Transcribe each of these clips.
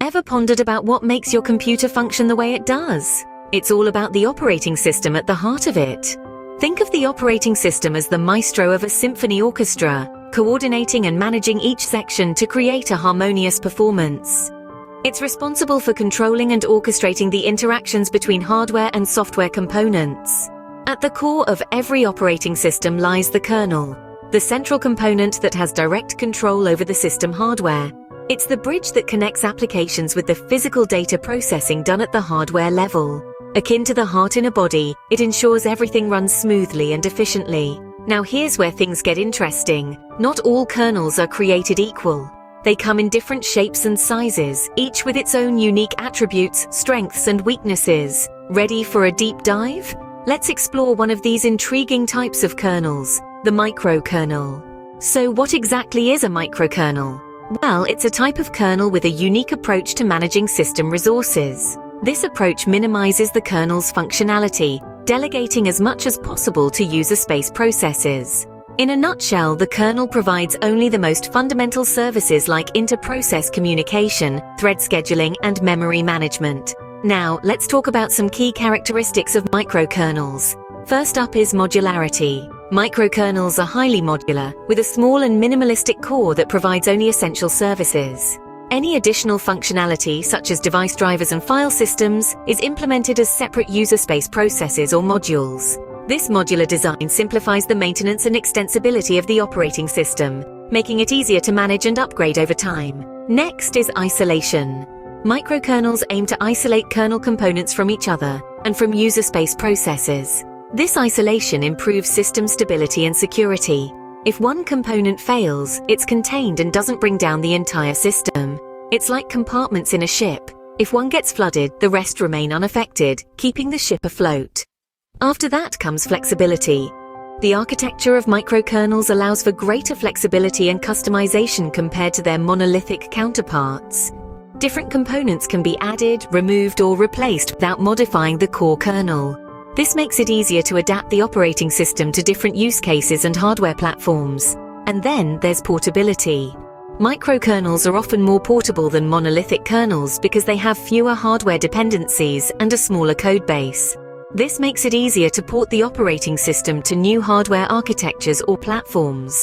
Ever pondered about what makes your computer function the way it does? It's all about the operating system at the heart of it. Think of the operating system as the maestro of a symphony orchestra, coordinating and managing each section to create a harmonious performance. It's responsible for controlling and orchestrating the interactions between hardware and software components. At the core of every operating system lies the kernel, the central component that has direct control over the system hardware. It's the bridge that connects applications with the physical data processing done at the hardware level. Akin to the heart in a body, it ensures everything runs smoothly and efficiently. Now here's where things get interesting. Not all kernels are created equal. They come in different shapes and sizes, each with its own unique attributes, strengths, and weaknesses. Ready for a deep dive? Let's explore one of these intriguing types of kernels, the microkernel. So what exactly is a microkernel? Well, it's a type of kernel with a unique approach to managing system resources. This approach minimizes the kernel's functionality, delegating as much as possible to user space processes. In a nutshell, the kernel provides only the most fundamental services like inter-process communication, thread scheduling, and memory management. Now, let's talk about some key characteristics of microkernels. First up is modularity. Microkernels are highly modular, with a small and minimalistic core that provides only essential services. Any additional functionality, such as device drivers and file systems, is implemented as separate user space processes or modules. This modular design simplifies the maintenance and extensibility of the operating system, making it easier to manage and upgrade over time. Next is isolation. Microkernels aim to isolate kernel components from each other and from user space processes. This isolation improves system stability and security. If one component fails, it's contained and doesn't bring down the entire system. It's like compartments in a ship. If one gets flooded, the rest remain unaffected, keeping the ship afloat. After that comes flexibility. The architecture of microkernels allows for greater flexibility and customization compared to their monolithic counterparts. Different components can be added, removed, or replaced without modifying the core kernel. This makes it easier to adapt the operating system to different use cases and hardware platforms. And then there's portability. Microkernels are often more portable than monolithic kernels because they have fewer hardware dependencies and a smaller code base. This makes it easier to port the operating system to new hardware architectures or platforms.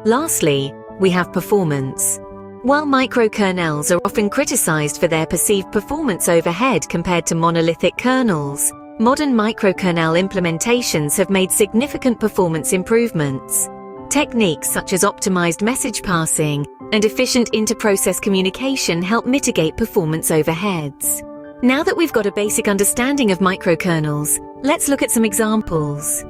Lastly, we have performance. While microkernels are often criticized for their perceived performance overhead compared to monolithic kernels, modern microkernel implementations have made significant performance improvements. Techniques such as optimized message passing and efficient inter-process communication help mitigate performance overheads. Now that we've got a basic understanding of microkernels, let's look at some examples.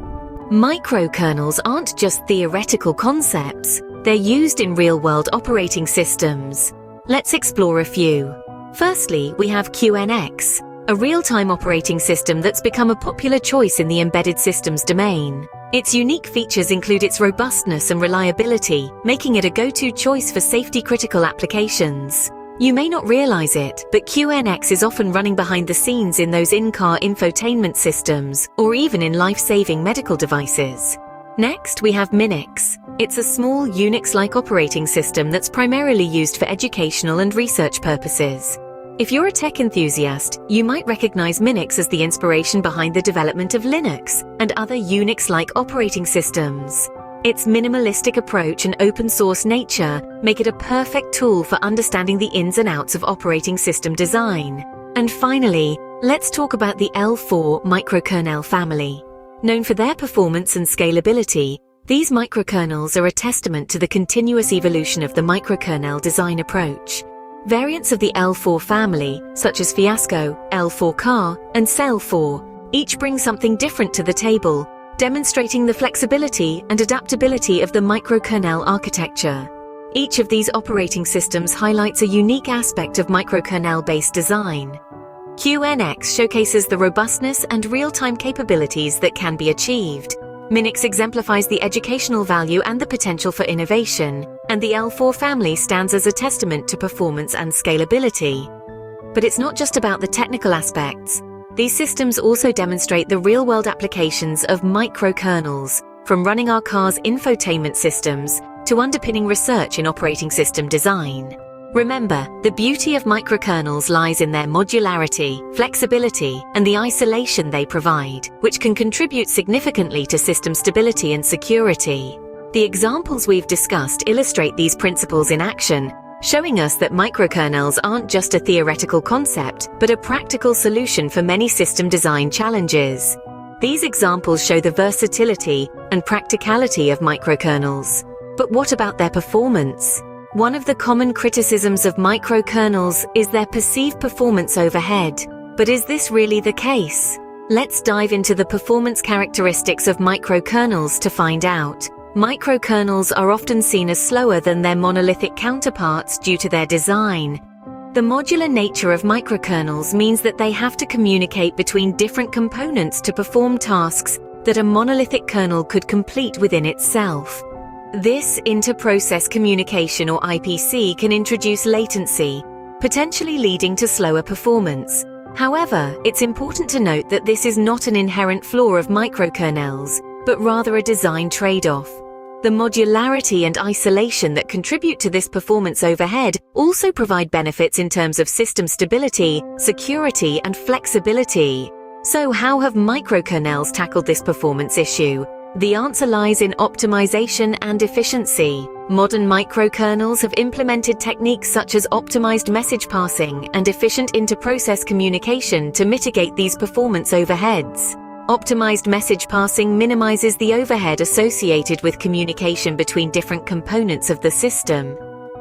Microkernels aren't just theoretical concepts, they're used in real-world operating systems. Let's explore a few. Firstly, we have QNX, a real-time operating system that's become a popular choice in the embedded systems domain. Its unique features include its robustness and reliability, making it a go-to choice for safety-critical applications. You may not realize it, but QNX is often running behind the scenes in those in-car infotainment systems, or even in life-saving medical devices. Next, we have Minix. It's a small Unix-like operating system that's primarily used for educational and research purposes. If you're a tech enthusiast, you might recognize Minix as the inspiration behind the development of Linux and other Unix-like operating systems. Its minimalistic approach and open-source nature make it a perfect tool for understanding the ins and outs of operating system design. And finally, let's talk about the L4 microkernel family. Known for their performance and scalability, these microkernels are a testament to the continuous evolution of the microkernel design approach. Variants of the L4 family, such as Fiasco, L4Car, and Cell4, each bring something different to the table, demonstrating the flexibility and adaptability of the microkernel architecture. Each of these operating systems highlights a unique aspect of microkernel-based design. QNX showcases the robustness and real-time capabilities that can be achieved. Minix exemplifies the educational value and the potential for innovation, and the L4 family stands as a testament to performance and scalability. But it's not just about the technical aspects. These systems also demonstrate the real-world applications of microkernels, from running our cars' infotainment systems to underpinning research in operating system design. Remember, the beauty of microkernels lies in their modularity, flexibility, and the isolation they provide, which can contribute significantly to system stability and security. The examples we've discussed illustrate these principles in action, showing us that microkernels aren't just a theoretical concept, but a practical solution for many system design challenges. These examples show the versatility and practicality of microkernels. But what about their performance? One of the common criticisms of microkernels is their perceived performance overhead. But is this really the case? Let's dive into the performance characteristics of microkernels to find out. Microkernels are often seen as slower than their monolithic counterparts due to their design. The modular nature of microkernels means that they have to communicate between different components to perform tasks that a monolithic kernel could complete within itself. This inter-process communication, or IPC, can introduce latency, potentially leading to slower performance. However, it's important to note that this is not an inherent flaw of microkernels, but rather a design trade-off. The modularity and isolation that contribute to this performance overhead also provide benefits in terms of system stability, security, and flexibility. So how have microkernels tackled this performance issue? The answer lies in optimization and efficiency. Modern microkernels have implemented techniques such as optimized message passing and efficient inter-process communication to mitigate these performance overheads. Optimized message passing minimizes the overhead associated with communication between different components of the system.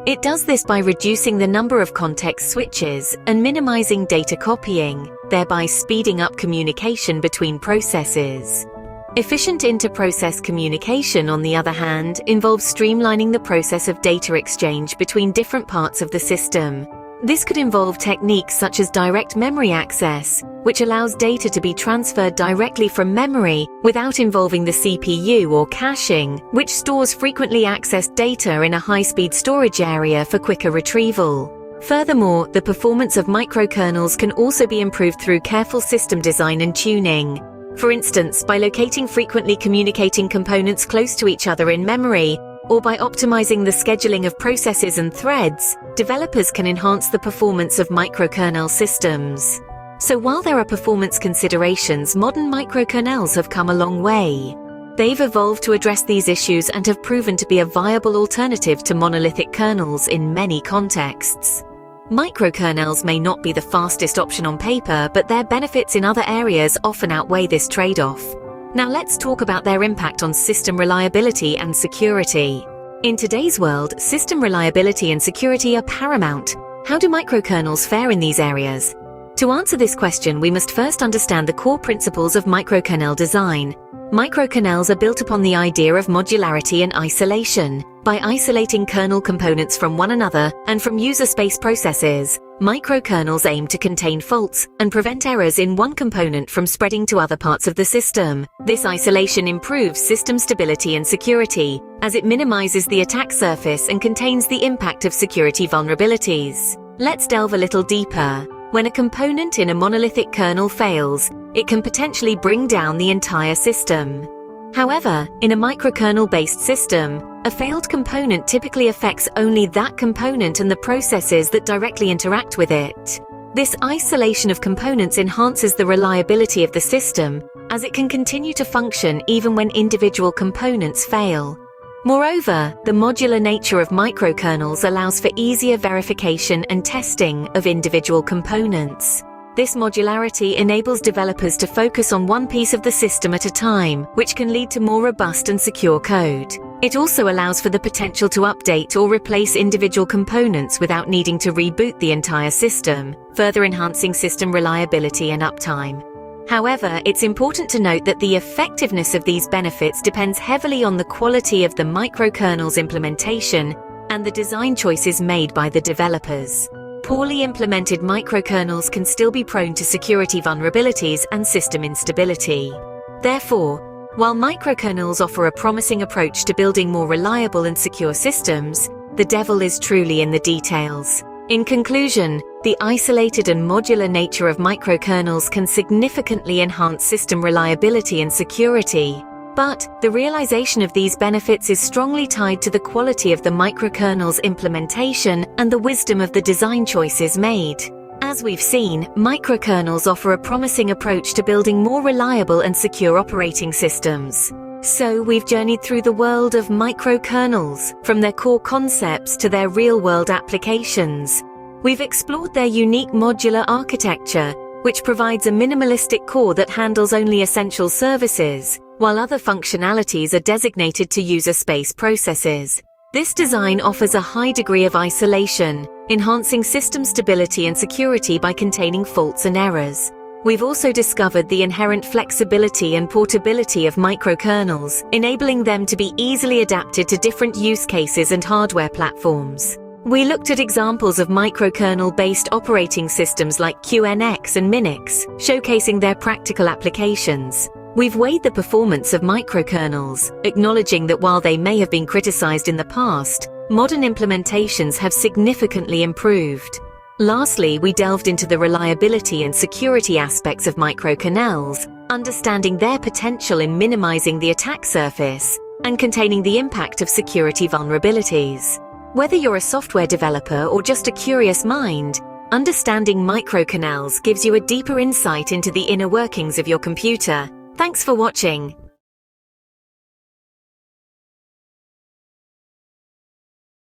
It does this by reducing the number of context switches and minimizing data copying, thereby speeding up communication between processes. Efficient inter-process communication, on the other hand, involves streamlining the process of data exchange between different parts of the system. This could involve techniques such as direct memory access, which allows data to be transferred directly from memory without involving the CPU, or caching, which stores frequently accessed data in a high-speed storage area for quicker retrieval. Furthermore, the performance of microkernels can also be improved through careful system design and tuning. For instance, by locating frequently communicating components close to each other in memory, or by optimizing the scheduling of processes and threads, developers can enhance the performance of microkernel systems. So while there are performance considerations, modern microkernels have come a long way. They've evolved to address these issues and have proven to be a viable alternative to monolithic kernels in many contexts. Microkernels may not be the fastest option on paper, but their benefits in other areas often outweigh this trade-off. Now let's talk about their impact on system reliability and security. In today's world, system reliability and security are paramount. How do microkernels fare in these areas? To answer this question, we must first understand the core principles of microkernel design. Microkernels are built upon the idea of modularity and isolation. By isolating kernel components from one another and from user space processes, microkernels aim to contain faults and prevent errors in one component from spreading to other parts of the system. This isolation improves system stability and security, as it minimizes the attack surface and contains the impact of security vulnerabilities. Let's delve a little deeper. When a component in a monolithic kernel fails, it can potentially bring down the entire system. However, in a microkernel-based system, a failed component typically affects only that component and the processes that directly interact with it. This isolation of components enhances the reliability of the system, as it can continue to function even when individual components fail. Moreover, the modular nature of microkernels allows for easier verification and testing of individual components. This modularity enables developers to focus on one piece of the system at a time, which can lead to more robust and secure code. It also allows for the potential to update or replace individual components without needing to reboot the entire system, further enhancing system reliability and uptime. However, it's important to note that the effectiveness of these benefits depends heavily on the quality of the microkernel's implementation and the design choices made by the developers. Poorly implemented microkernels can still be prone to security vulnerabilities and system instability. Therefore, while microkernels offer a promising approach to building more reliable and secure systems, the devil is truly in the details. In conclusion, the isolated and modular nature of microkernels can significantly enhance system reliability and security. But the realization of these benefits is strongly tied to the quality of the microkernel's implementation and the wisdom of the design choices made. As we've seen, microkernels offer a promising approach to building more reliable and secure operating systems. So we've journeyed through the world of microkernels, from their core concepts to their real-world applications. We've explored their unique modular architecture, which provides a minimalistic core that handles only essential services, while other functionalities are designated to user space processes. This design offers a high degree of isolation, enhancing system stability and security by containing faults and errors. We've also discovered the inherent flexibility and portability of microkernels, enabling them to be easily adapted to different use cases and hardware platforms. We looked at examples of microkernel-based operating systems like QNX and Minix, showcasing their practical applications. We've weighed the performance of microkernels, acknowledging that while they may have been criticized in the past, modern implementations have significantly improved. Lastly, we delved into the reliability and security aspects of microkernels, understanding their potential in minimizing the attack surface and containing the impact of security vulnerabilities. Whether you're a software developer or just a curious mind, understanding microkernels gives you a deeper insight into the inner workings of your computer. Thanks for watching.